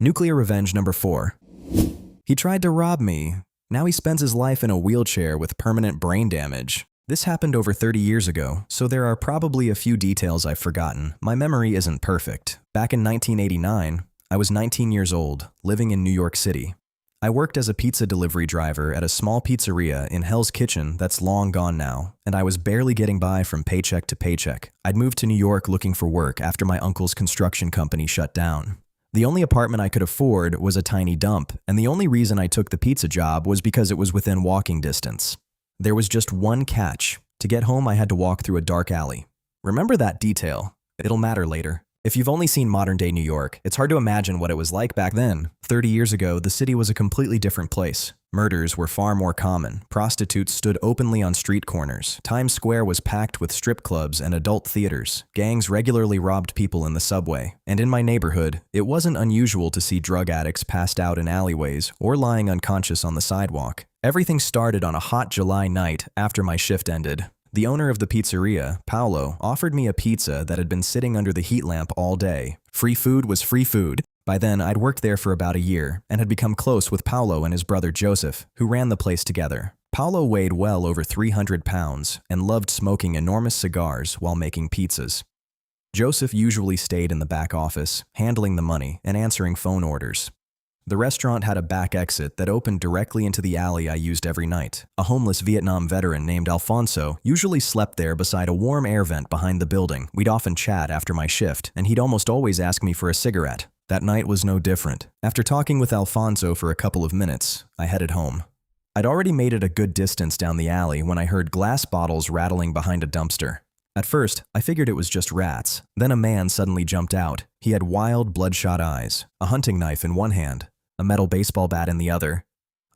Nuclear revenge number 4. He tried to rob me. Now he spends his life in a wheelchair with permanent brain damage. This happened over 30 years ago, so there are probably a few details I've forgotten. My memory isn't perfect. Back in 1989, I was 19 years old, living in New York City. I worked as a pizza delivery driver at a small pizzeria in Hell's Kitchen that's long gone now, and I was barely getting by from paycheck to paycheck. I'd moved to New York looking for work after my uncle's construction company shut down. The only apartment I could afford was a tiny dump, and the only reason I took the pizza job was because it was within walking distance. There was just one catch. To get home, I had to walk through a dark alley. Remember that detail. It'll matter later. If you've only seen modern-day New York, it's hard to imagine what it was like back then. 30 years ago, the city was a completely different place. Murders were far more common. Prostitutes stood openly on street corners. Times Square was packed with strip clubs and adult theaters. Gangs regularly robbed people in the subway. And in my neighborhood, it wasn't unusual to see drug addicts passed out in alleyways or lying unconscious on the sidewalk. Everything started on a hot July night after my shift ended. The owner of the pizzeria, Paolo, offered me a pizza that had been sitting under the heat lamp all day. Free food was free food. By then, I'd worked there for about a year and had become close with Paolo and his brother Joseph, who ran the place together. Paolo weighed well over 300 pounds and loved smoking enormous cigars while making pizzas. Joseph usually stayed in the back office, handling the money and answering phone orders. The restaurant had a back exit that opened directly into the alley I used every night. A homeless Vietnam veteran named Alfonso usually slept there beside a warm air vent behind the building. We'd often chat after my shift, and he'd almost always ask me for a cigarette. That night was no different. After talking with Alfonso for a couple of minutes, I headed home. I'd already made it a good distance down the alley when I heard glass bottles rattling behind a dumpster. At first, I figured it was just rats. Then a man suddenly jumped out. He had wild, bloodshot eyes, a hunting knife in one hand, a metal baseball bat in the other.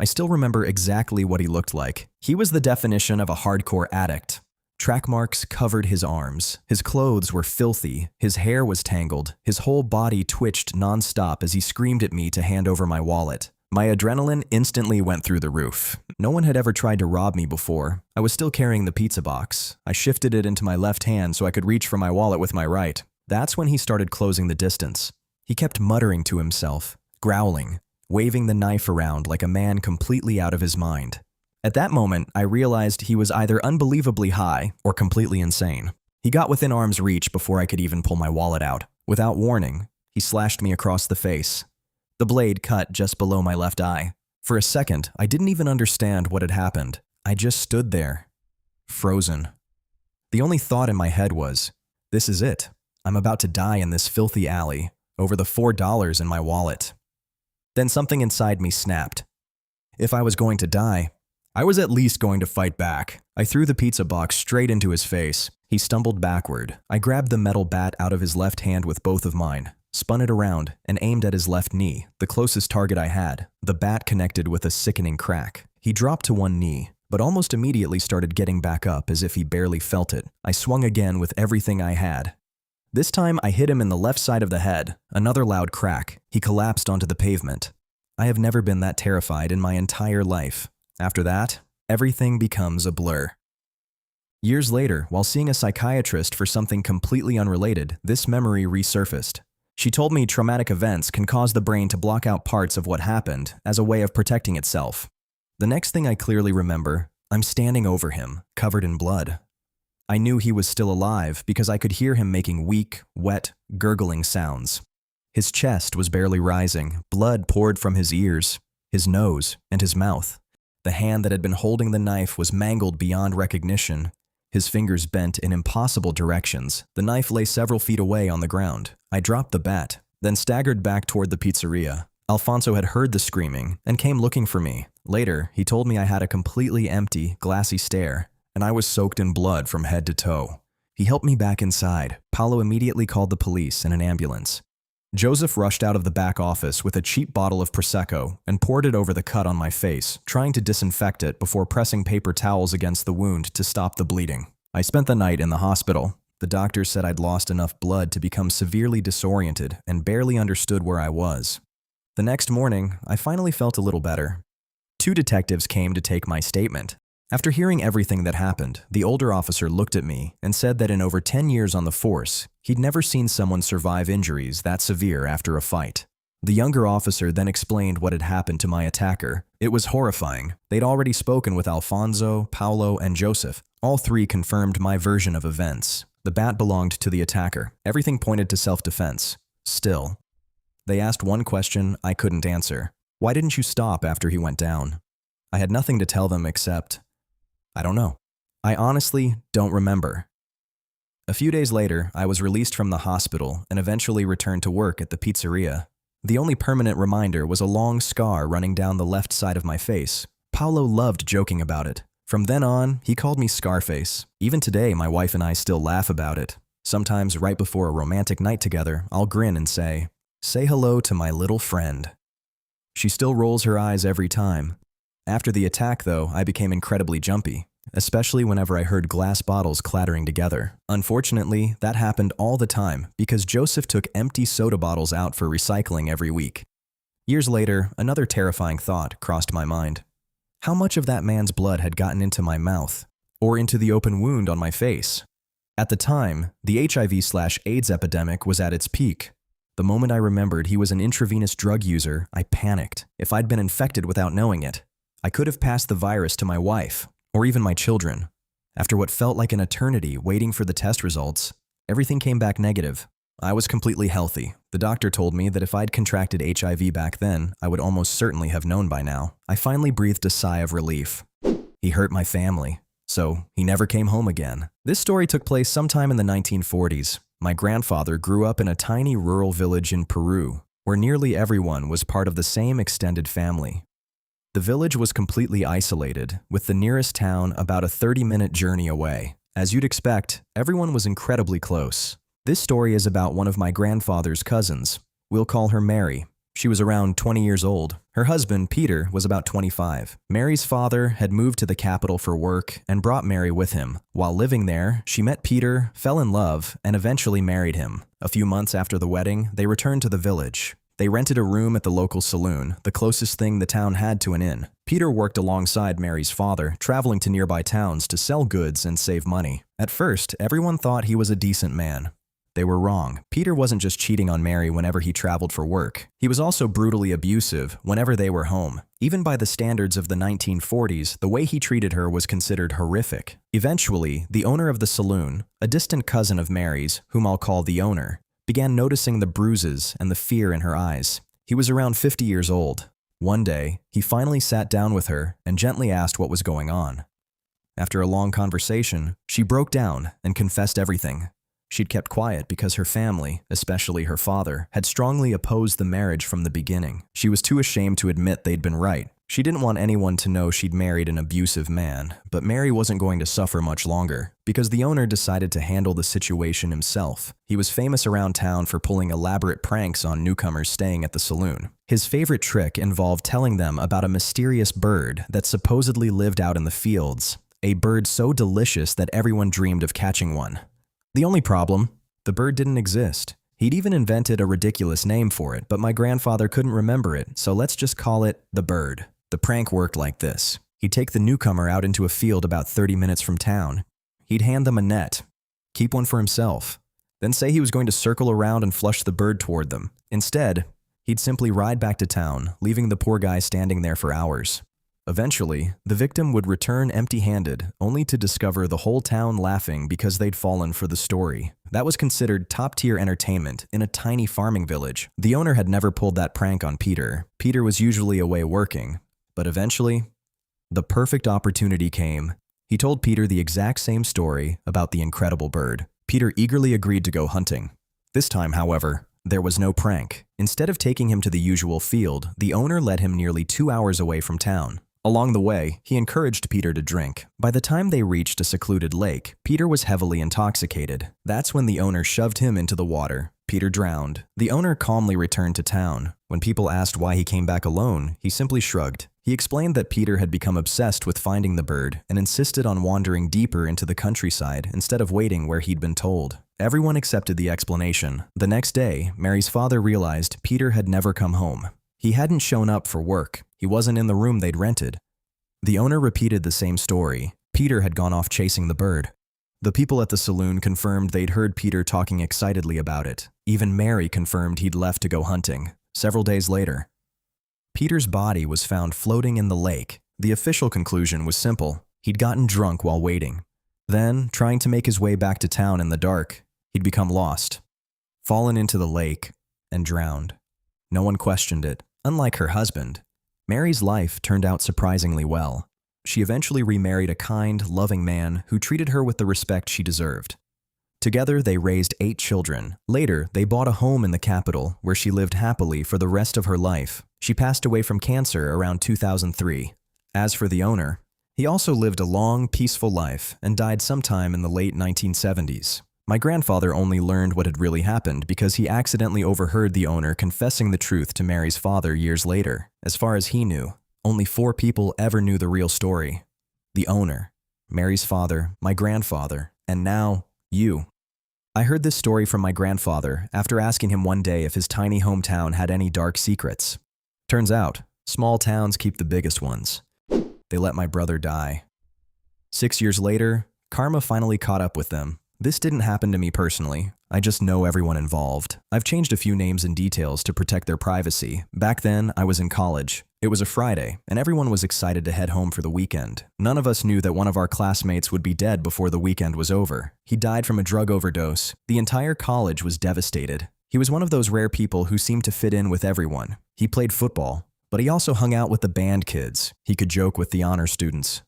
I still remember exactly what he looked like. He was the definition of a hardcore addict. Track marks covered his arms. His clothes were filthy. His hair was tangled. His whole body twitched nonstop as he screamed at me to hand over my wallet. My adrenaline instantly went through the roof. No one had ever tried to rob me before. I was still carrying the pizza box. I shifted it into my left hand so I could reach for my wallet with my right. That's when he started closing the distance. He kept muttering to himself, growling, waving the knife around like a man completely out of his mind. At that moment, I realized he was either unbelievably high or completely insane. He got within arm's reach before I could even pull my wallet out. Without warning, he slashed me across the face. The blade cut just below my left eye. For a second, I didn't even understand what had happened. I just stood there, frozen. The only thought in my head was, this is it. I'm about to die in this filthy alley, over the $4 in my wallet. Then something inside me snapped. If I was going to die, I was at least going to fight back. I threw the pizza box straight into his face. He stumbled backward. I grabbed the metal bat out of his left hand with both of mine, spun it around, and aimed at his left knee, the closest target I had. The bat connected with a sickening crack. He dropped to one knee, but almost immediately started getting back up as if he barely felt it. I swung again with everything I had. This time, I hit him in the left side of the head. Another loud crack. He collapsed onto the pavement. I have never been that terrified in my entire life. After that, everything becomes a blur. Years later, while seeing a psychiatrist for something completely unrelated, this memory resurfaced. She told me traumatic events can cause the brain to block out parts of what happened as a way of protecting itself. The next thing I clearly remember, I'm standing over him, covered in blood. I knew he was still alive because I could hear him making weak, wet, gurgling sounds. His chest was barely rising. Blood poured from his ears, his nose, and his mouth. The hand that had been holding the knife was mangled beyond recognition. His fingers bent in impossible directions. The knife lay several feet away on the ground. I dropped the bat, then staggered back toward the pizzeria. Alfonso had heard the screaming and came looking for me. Later, he told me I had a completely empty, glassy stare, and I was soaked in blood from head to toe. He helped me back inside. Paolo immediately called the police and an ambulance. Joseph rushed out of the back office with a cheap bottle of Prosecco and poured it over the cut on my face, trying to disinfect it before pressing paper towels against the wound to stop the bleeding. I spent the night in the hospital. The doctor said I'd lost enough blood to become severely disoriented and barely understood where I was. The next morning, I finally felt a little better. 2 detectives came to take my statement. After hearing everything that happened, the older officer looked at me and said that in over 10 years on the force, he'd never seen someone survive injuries that severe after a fight. The younger officer then explained what had happened to my attacker. It was horrifying. They'd already spoken with Alfonso, Paulo, and Joseph. All three confirmed my version of events. The bat belonged to the attacker. Everything pointed to self-defense. Still, they asked one question I couldn't answer. Why didn't you stop after he went down? I had nothing to tell them except, I don't know. I honestly don't remember. A few days later, I was released from the hospital and eventually returned to work at the pizzeria. The only permanent reminder was a long scar running down the left side of my face. Paulo loved joking about it. From then on, he called me Scarface. Even today, my wife and I still laugh about it. Sometimes right before a romantic night together, I'll grin and say hello to my little friend. She still rolls her eyes every time. After the attack, though, I became incredibly jumpy, especially whenever I heard glass bottles clattering together. Unfortunately, that happened all the time because Joseph took empty soda bottles out for recycling every week. Years later, another terrifying thought crossed my mind. How much of that man's blood had gotten into my mouth or into the open wound on my face? At the time, the HIV/AIDS epidemic was at its peak. The moment I remembered he was an intravenous drug user, I panicked. If I'd been infected without knowing it, I could have passed the virus to my wife, or even my children. After what felt like an eternity waiting for the test results, everything came back negative. I was completely healthy. The doctor told me that if I'd contracted HIV back then, I would almost certainly have known by now. I finally breathed a sigh of relief. He hurt my family, so he never came home again. This story took place sometime in the 1940s. My grandfather grew up in a tiny rural village in Peru, where nearly everyone was part of the same extended family. The village was completely isolated, with the nearest town about a 30-minute journey away. As you'd expect, everyone was incredibly close. This story is about one of my grandfather's cousins. We'll call her Mary. She was around 20 years old. Her husband, Peter, was about 25. Mary's father had moved to the capital for work and brought Mary with him. While living there, she met Peter, fell in love, and eventually married him. A few months after the wedding, they returned to the village. They rented a room at the local saloon, the closest thing the town had to an inn. Peter worked alongside Mary's father, traveling to nearby towns to sell goods and save money. At first, everyone thought he was a decent man. They were wrong. Peter wasn't just cheating on Mary whenever he traveled for work. He was also brutally abusive whenever they were home. Even by the standards of the 1940s, the way he treated her was considered horrific. Eventually, the owner of the saloon, a distant cousin of Mary's, whom I'll call the owner, began noticing the bruises and the fear in her eyes. He was around 50 years old. One day, he finally sat down with her and gently asked what was going on. After a long conversation, she broke down and confessed everything. She'd kept quiet because her family, especially her father, had strongly opposed the marriage from the beginning. She was too ashamed to admit they'd been right. She didn't want anyone to know she'd married an abusive man, but Mary wasn't going to suffer much longer because the owner decided to handle the situation himself. He was famous around town for pulling elaborate pranks on newcomers staying at the saloon. His favorite trick involved telling them about a mysterious bird that supposedly lived out in the fields, a bird so delicious that everyone dreamed of catching one. The only problem, the bird didn't exist. He'd even invented a ridiculous name for it, but my grandfather couldn't remember it, so let's just call it the bird. The prank worked like this. He'd take the newcomer out into a field about 30 minutes from town. He'd hand them a net, keep one for himself, then say he was going to circle around and flush the bird toward them. Instead, he'd simply ride back to town, leaving the poor guy standing there for hours. Eventually, the victim would return empty-handed, only to discover the whole town laughing because they'd fallen for the story. That was considered top-tier entertainment in a tiny farming village. The owner had never pulled that prank on Peter. Peter was usually away working. But eventually, the perfect opportunity came. He told Peter the exact same story about the incredible bird. Peter eagerly agreed to go hunting. This time, however, there was no prank. Instead of taking him to the usual field, the owner led him nearly 2 hours away from town. Along the way, he encouraged Peter to drink. By the time they reached a secluded lake, Peter was heavily intoxicated. That's when the owner shoved him into the water. Peter drowned. The owner calmly returned to town. When people asked why he came back alone, he simply shrugged. He explained that Peter had become obsessed with finding the bird and insisted on wandering deeper into the countryside instead of waiting where he'd been told. Everyone accepted the explanation. The next day, Mary's father realized Peter had never come home. He hadn't shown up for work. He wasn't in the room they'd rented. The owner repeated the same story. Peter had gone off chasing the bird. The people at the saloon confirmed they'd heard Peter talking excitedly about it. Even Mary confirmed he'd left to go hunting. Several days later, Peter's body was found floating in the lake. The official conclusion was simple. He'd gotten drunk while waiting. Then, trying to make his way back to town in the dark, he'd become lost, fallen into the lake, and drowned. No one questioned it. Unlike her husband, Mary's life turned out surprisingly well. She eventually remarried a kind, loving man who treated her with the respect she deserved. Together, they raised 8 children. Later, they bought a home in the capital where she lived happily for the rest of her life. She passed away from cancer around 2003. As for the owner, he also lived a long, peaceful life and died sometime in the late 1970s. My grandfather only learned what had really happened because he accidentally overheard the owner confessing the truth to Mary's father years later. As far as he knew, only 4 people ever knew the real story. The owner, Mary's father, my grandfather, and now, you. I heard this story from my grandfather after asking him one day if his tiny hometown had any dark secrets. Turns out, small towns keep the biggest ones. They let my brother die. 6 years later, karma finally caught up with them. This didn't happen to me personally. I just know everyone involved. I've changed a few names and details to protect their privacy. Back then, I was in college. It was a Friday, and everyone was excited to head home for the weekend. None of us knew that one of our classmates would be dead before the weekend was over. He died from a drug overdose. The entire college was devastated. He was one of those rare people who seemed to fit in with everyone. He played football, but he also hung out with the band kids. He could joke with the honor students,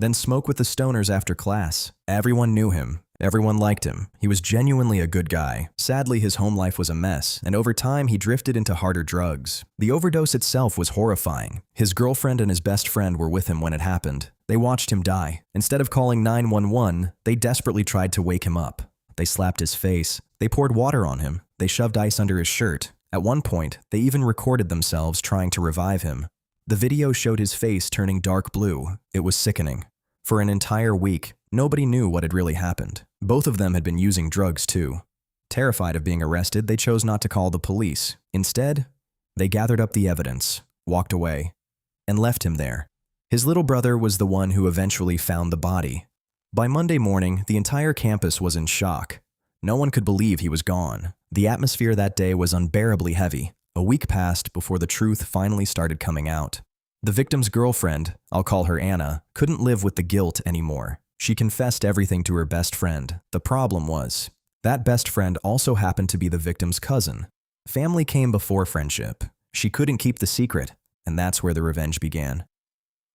then smoke with the stoners after class. Everyone knew him. Everyone liked him. He was genuinely a good guy. Sadly, his home life was a mess, and over time he drifted into harder drugs. The overdose itself was horrifying. His girlfriend and his best friend were with him when it happened. They watched him die. Instead of calling 911, they desperately tried to wake him up. They slapped his face. They poured water on him. They shoved ice under his shirt. At one point, they even recorded themselves trying to revive him. The video showed his face turning dark blue. It was sickening. For an entire week, nobody knew what had really happened. Both of them had been using drugs too. Terrified of being arrested, they chose not to call the police. Instead, they gathered up the evidence, walked away, and left him there. His little brother was the one who eventually found the body. By Monday morning, the entire campus was in shock. No one could believe he was gone. The atmosphere that day was unbearably heavy. A week passed before the truth finally started coming out. The victim's girlfriend, I'll call her Anna, couldn't live with the guilt anymore. She confessed everything to her best friend. The problem was, that best friend also happened to be the victim's cousin. Family came before friendship. She couldn't keep the secret, and that's where the revenge began.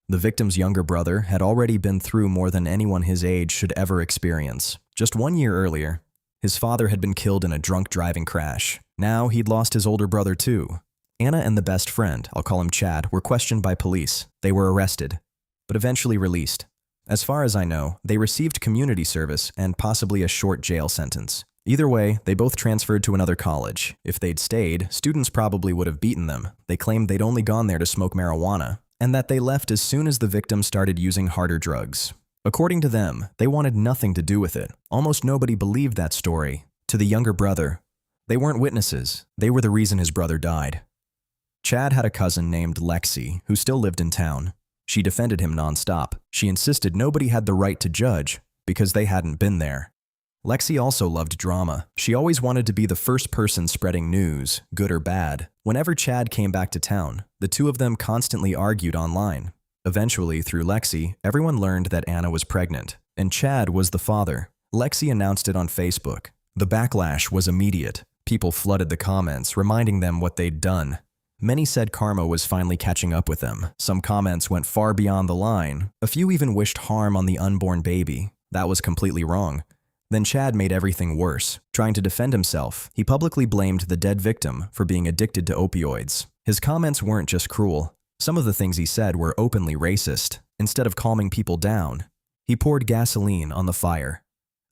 The victim's younger brother had already been through more than anyone his age should ever experience. Just 1 year earlier, his father had been killed in a drunk driving crash. Now he'd lost his older brother too. Anna and the best friend, I'll call him Chad, were questioned by police. They were arrested, but eventually released. As far as I know, they received community service and possibly a short jail sentence. Either way, they both transferred to another college. If they'd stayed, students probably would have beaten them. They claimed they'd only gone there to smoke marijuana, and that they left as soon as the victim started using harder drugs. According to them, they wanted nothing to do with it. Almost nobody believed that story. To the younger brother, they weren't witnesses. They were the reason his brother died. Chad had a cousin named Lexi who still lived in town. She defended him nonstop. She insisted nobody had the right to judge because they hadn't been there. Lexi also loved drama. She always wanted to be the first person spreading news, good or bad. Whenever Chad came back to town, the two of them constantly argued online. Eventually, through Lexi, everyone learned that Anna was pregnant, and Chad was the father. Lexi announced it on Facebook. The backlash was immediate. People flooded the comments, reminding them what they'd done. Many said karma was finally catching up with them. Some comments went far beyond the line. A few even wished harm on the unborn baby. That was completely wrong. Then Chad made everything worse. Trying to defend himself, he publicly blamed the dead victim for being addicted to opioids. His comments weren't just cruel. Some of the things he said were openly racist. Instead of calming people down, he poured gasoline on the fire.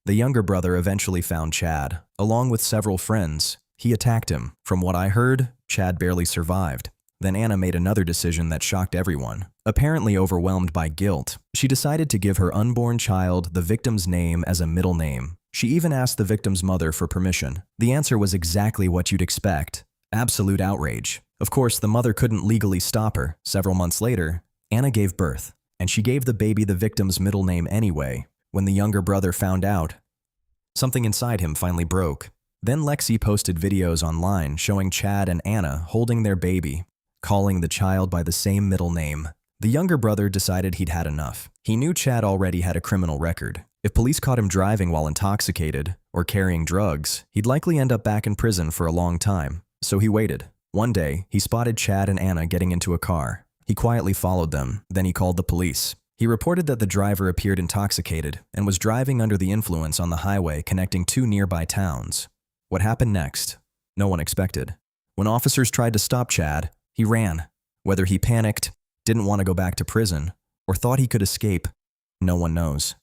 The younger brother eventually found Chad, along with several friends. He attacked him. From what I heard, Chad barely survived. Then Anna made another decision that shocked everyone. Apparently overwhelmed by guilt, she decided to give her unborn child the victim's name as a middle name. She even asked the victim's mother for permission. The answer was exactly what you'd expect: absolute outrage. Of course, the mother couldn't legally stop her. Several months later, Anna gave birth, and she gave the baby the victim's middle name anyway. When the younger brother found out, something inside him finally broke. Then Lexi posted videos online showing Chad and Anna holding their baby, calling the child by the same middle name. The younger brother decided he'd had enough. He knew Chad already had a criminal record. If police caught him driving while intoxicated or carrying drugs, he'd likely end up back in prison for a long time. So he waited. One day, he spotted Chad and Anna getting into a car. He quietly followed them, then he called the police. He reported that the driver appeared intoxicated and was driving under the influence on the highway connecting two nearby towns. What happened next? No one expected. When officers tried to stop Chad, he ran. Whether he panicked, didn't want to go back to prison, or thought he could escape, no one knows.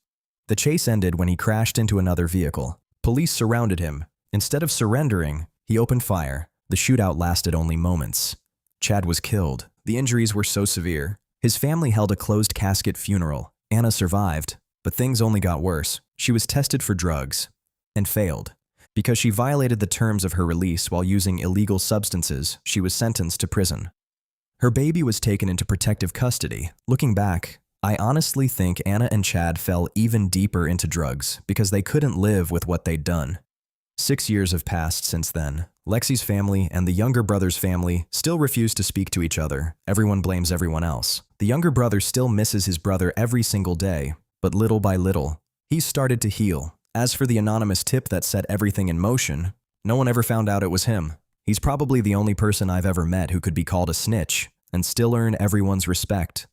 The chase ended when he crashed into another vehicle. Police surrounded him. Instead of surrendering, he opened fire. The shootout lasted only moments. Chad was killed. The injuries were so severe. His family held a closed casket funeral. Anna survived, but things only got worse. She was tested for drugs and failed. Because she violated the terms of her release while using illegal substances, she was sentenced to prison. Her baby was taken into protective custody. Looking back, I honestly think Anna and Chad fell even deeper into drugs because they couldn't live with what they'd done. 6 years have passed since then. Lexi's family and the younger brother's family still refuse to speak to each other. Everyone blames everyone else. The younger brother still misses his brother every single day, but little by little, he's started to heal. As for the anonymous tip that set everything in motion, no one ever found out it was him. He's probably the only person I've ever met who could be called a snitch and still earn everyone's respect.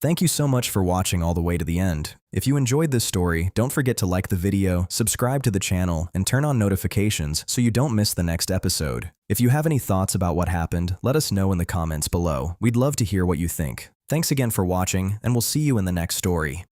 Thank you so much for watching all the way to the end. If you enjoyed this story, don't forget to like the video, subscribe to the channel, and turn on notifications so you don't miss the next episode. If you have any thoughts about what happened, let us know in the comments below. We'd love to hear what you think. Thanks again for watching, and we'll see you in the next story.